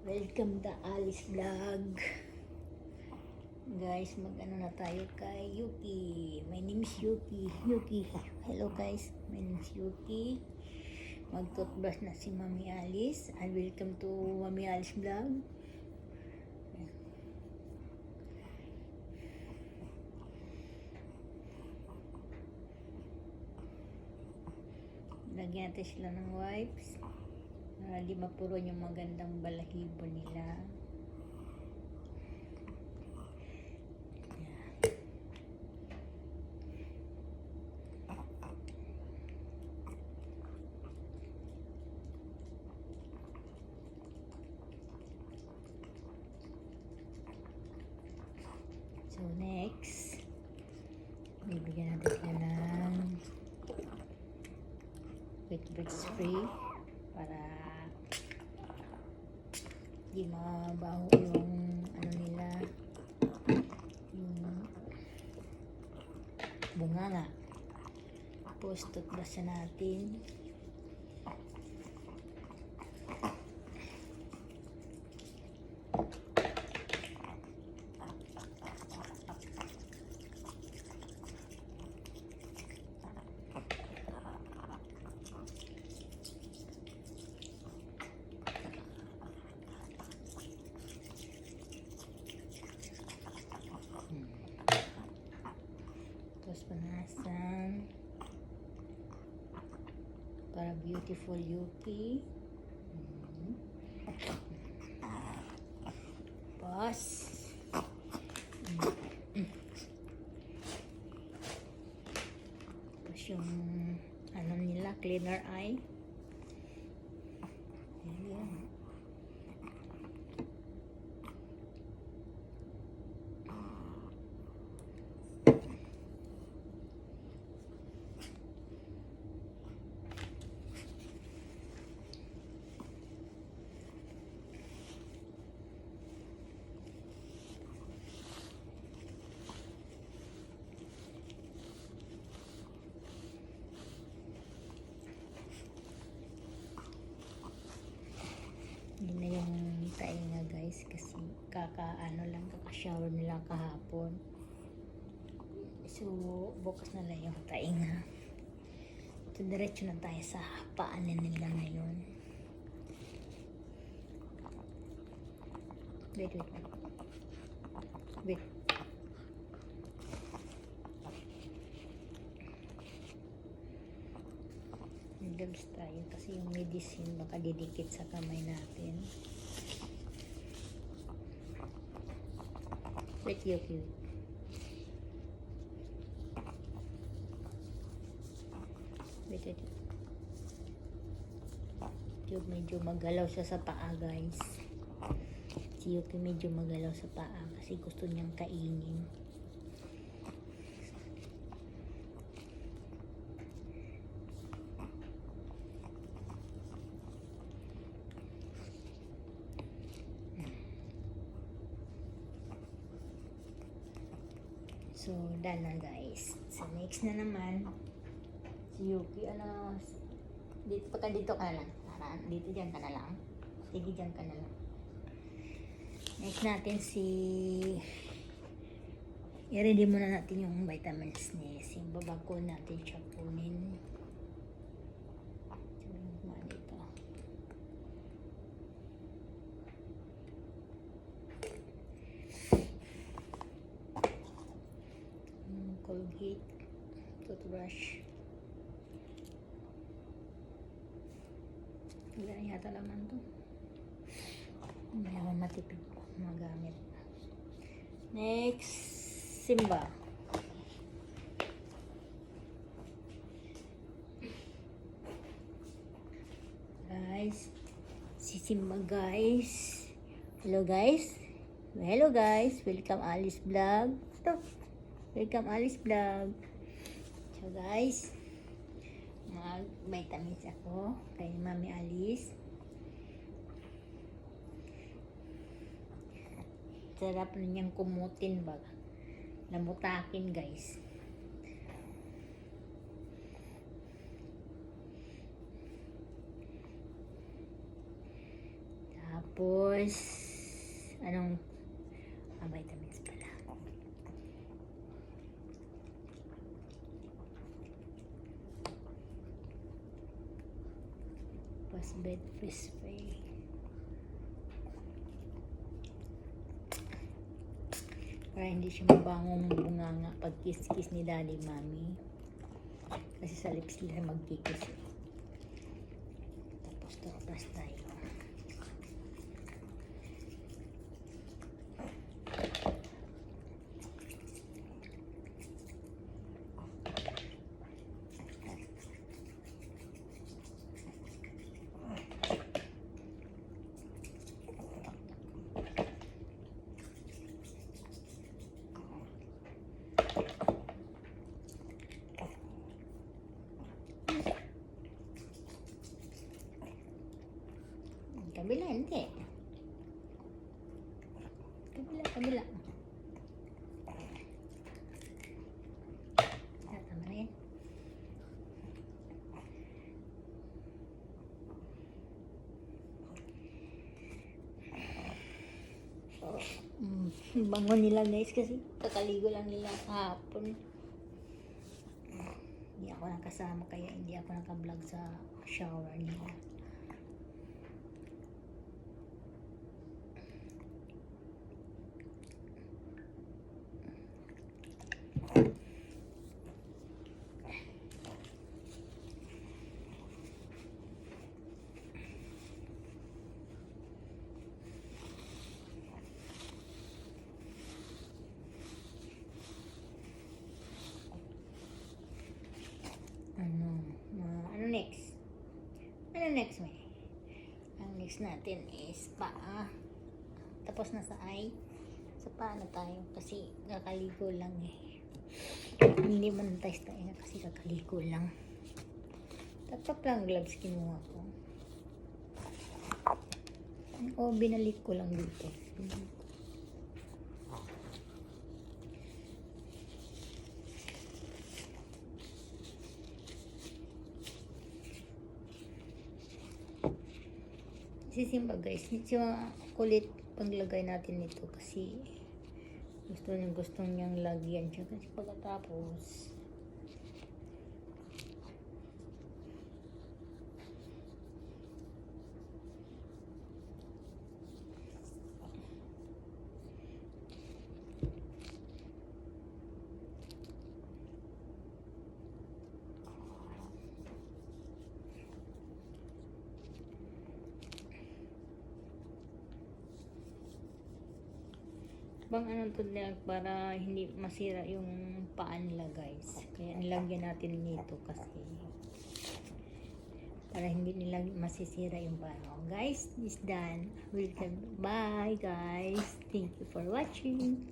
Welcome to Alice Vlog. Guys, mag-ano na tayo kay Yuki. My name is Yuki. Hello guys, my name is Yuki. Mag-toothbrush na si Mami Alice. And welcome to Mami Alice Vlog. Lagyan natin sila ng wipes. Di mapuro yung magandang balahibo nila. So next, bibigyan natin sila ng toothbrush spray para di mabaho yung ano nila, yung bunganga. Tapos toothbrush natin. Tapos panasan para beautiful Yuki. Tapos yung ano nila, cleaner eye. Ayan. Hindi na yung tainga guys kasi kaka-shower nila kahapon. So bukas na lang yung tainga. So diretso na tayo sa paanan nila ngayon. Wait. Gloves tayo kasi yung medicine baka didikit sa kamay natin. Wait. Medyo magalaw siya sa paa guys. Si Yuki medyo magalaw sa paa kasi gusto niyang kainin. So, done na guys. So, next na naman, si Yuki, dito ka na lang. Dyan ka na lang. Sige, dyan ka na lang. Next natin i-ready muna natin yung vitamins niya. Yung babago natin siya kunin. Colgate toothbrush. Wala yata laman to. May ako matipid magamit. Next, Simba. Guys, si Simba guys. Hello guys. Welcome Alice Vlog. Welcome Alice Vlog. So guys, mag-vitamins ako kay Mami Alice. Sarap na niyang kumutin ba? Namutakin guys. Tapos, anong, vitamins pala. Tapos, bed freeze spray. Para hindi siya mabangong bunganga pag kiss-kiss ni daddy, mami. Kasi sa lips nila magkikis eh. Tapos, toothbrush tayo. Kabila, hindi. Kabila. Tama rin. Bango nila guys kasi kakaligo lang nila kahapon. Hindi ako nakasama kaya hindi ako naka-vlog sa shower nila. Ano next? Ano next, May? Ang next natin is paa. Tapos na sa eye. Sa paa na tayo kasi kakaligo lang eh. Hindi man tayo na kasi kakaligo lang. Tatap lang gloves kinuha ko. O, binalik ko lang dito. Sisimba guys, medyo kulit paglagay natin nito kasi gusto niyang lagyan siya kasi pagkatapos bang ano to nila para hindi masira yung paa nila guys. Kaya nilagyan natin nito kasi para hindi nila masisira yung paa. Guys, this done. Welcome. Bye guys. Thank you for watching.